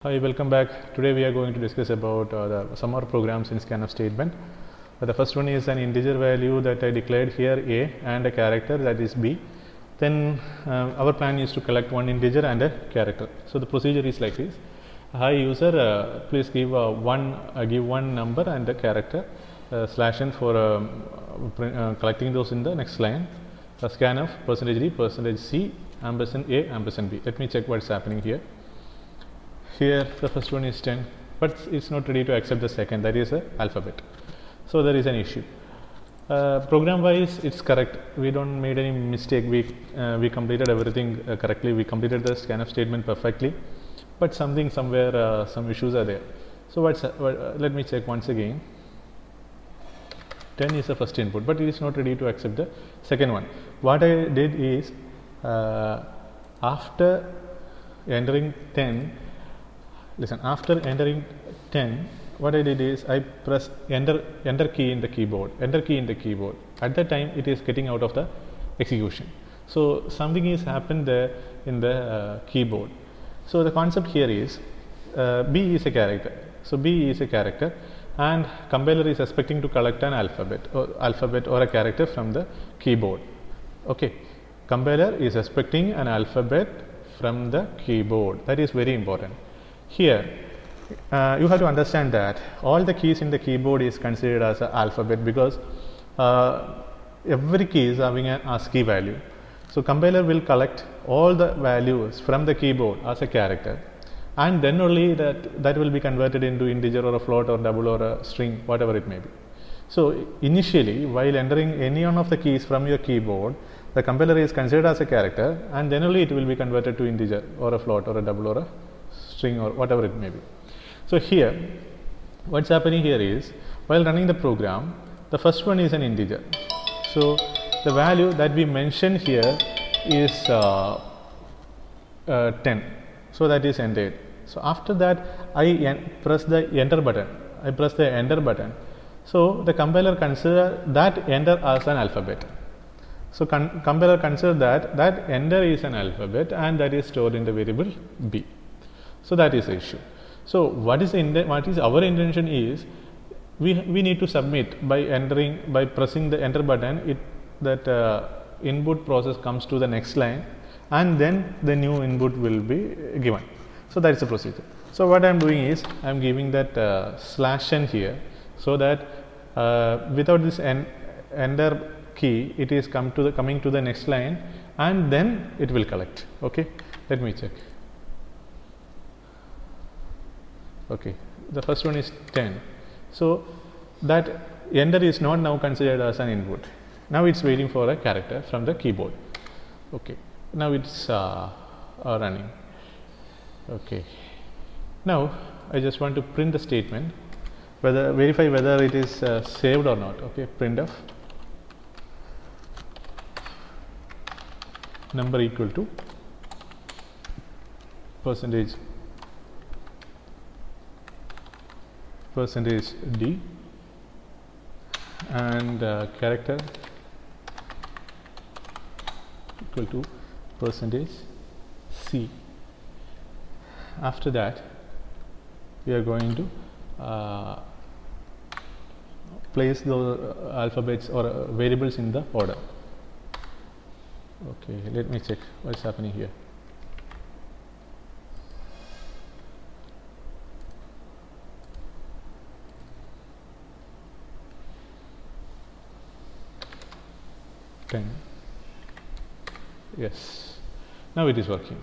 Hi, welcome back. Today we are going to discuss about some more programs in scanf statement. The first one is an integer value that I declared here a and a character that is b. Then our plan is to collect one integer and a character. So the procedure is like this. Hi user, please give one number and a character /n for collecting those in the next line. Scanf %d %c ampersand a ampersand b. Let me check what's happening here. Here the first one is 10, but it's not ready to accept the second, that is a alphabet. So there is an issue. Program wise it's correct, we don't made any mistake, we completed everything correctly, we completed the scanf statement perfectly, but somewhere some issues are there. So let me check once again. 10 is the first input, but it is not ready to accept the second one. What I did is after entering 10, after entering 10, what I did is I press enter key in the keyboard. At that time it is getting out of the execution. So something is happened there in the keyboard. So the concept here is b is a character. So b is a character and compiler is expecting to collect an alphabet or a character from the keyboard. Okay, compiler is expecting an alphabet from the keyboard. That is very important. Here you have to understand that all the keys in the keyboard is considered as an alphabet because every key is having an ASCII value. So compiler will collect all the values from the keyboard as a character, and then only that will be converted into integer or a float or double or a string, whatever it may be. So initially, while entering any one of the keys from your keyboard, the compiler is considered as a character, and then only it will be converted to integer or a float or a double or a string or whatever it may be. So here what's happening here is, while running the program, the first one is an integer. So the value that we mentioned here is 10. So that is entered. So after that I press the enter button. So the compiler consider that enter as an alphabet. So compiler consider that enter is an alphabet and that is stored in the variable b. So that is the issue. So what is our intention is, we need to submit by pressing the enter button. That input process comes to the next line, and then the new input will be given. So that is the procedure. So what I am doing is I am giving that /n here, so that without this enter key it is coming to the next line, and then it will collect. Okay, let me check. Okay, the first one is 10. So that enter is not now considered as an input. Now it's waiting for a character from the keyboard. Okay, now it's running. Okay, now I just want to print the statement, verify whether it is saved or not. Okay, printf number equal to %d and character equal to %c. After that we are going to place the alphabets or variables in the order. Okay, let me check what's happening here. Yes, now it is working.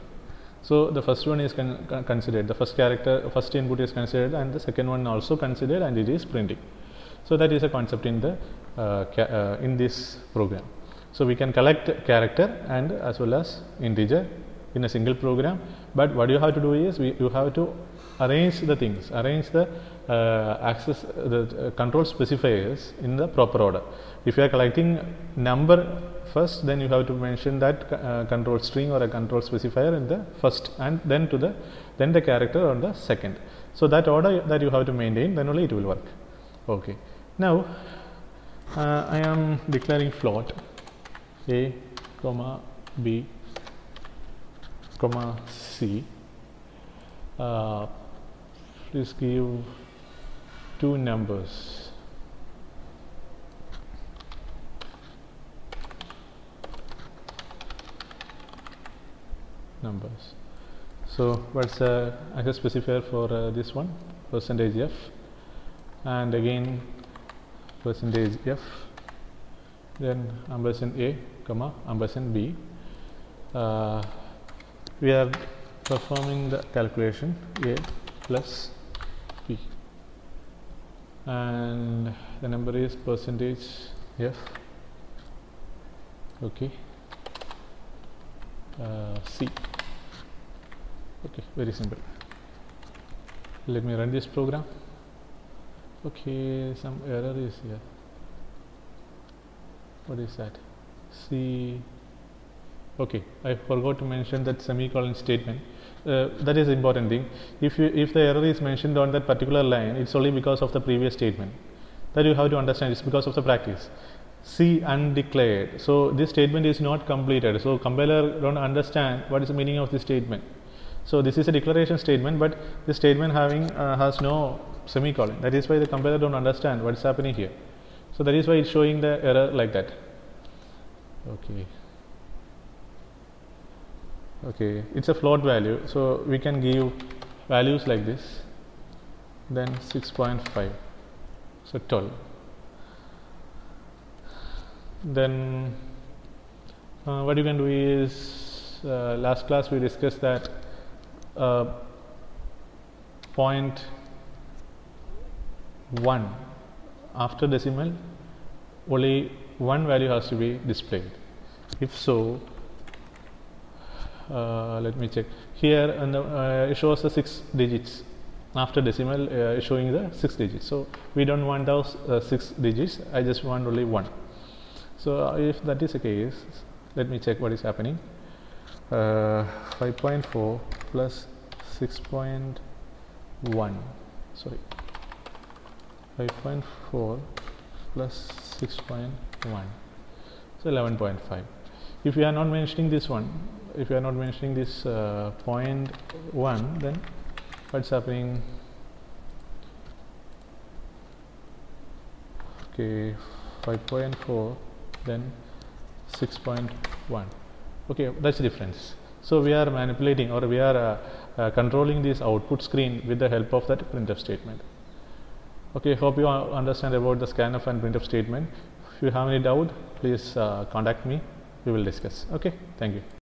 So the first one is considered, the first input is considered, and the second one also considered, and it is printing. So that is a concept in the in this program. So we can collect character and as well as integer in a single program, but what you have to do is you have to arrange the things, arrange the control specifiers in the proper order. If you are collecting number first, then you have to mention that control string or a control specifier in the first, and then the character on the second. So that order that you have to maintain, then only it will work. Okay, now I am declaring float a, b, c please give two numbers. So what's the access specifier for this one? %f, and again %f, then $a, comma $b. We are performing the calculation a plus b, and the number is %f, okay, c. Okay, very simple. Let me run this program. Okay, some error is here. What is that? C. Okay, I forgot to mention that semicolon statement. That is important thing. If the error is mentioned on that particular line, it's only because of the previous statement. That you have to understand. It's because of the practice. C undeclared. So this statement is not completed. So compiler don't understand what is the meaning of this statement. So this is a declaration statement, but this statement having has no semicolon. That is why the compiler don't understand what is happening here. So that is why it's showing the error like that. Okay. Okay, it's a float value, so we can give values like this. Then 6.5, so 12. Then what you can do is, last class we discussed that point 1 after decimal only one value has to be displayed. If so, let me check here, and it shows the 6 digits after decimal, showing the 6 digits. So we don't want those 6 digits. I just want only 1. So if that is the case, let me check what is happening. 5.4 plus 6.1, sorry, 5.4 plus 6.1, so 11.5. If you are not mentioning this one, if you are not mentioning this 0.1, then what's happening? Okay, 5.4, then 6.1. Okay, that's the difference. So we are manipulating, or we are controlling this output screen with the help of that printf statement. Okay, hope you understand about the scanf and printf statement. If you have any doubt, please contact me. We will discuss. Okay, thank you.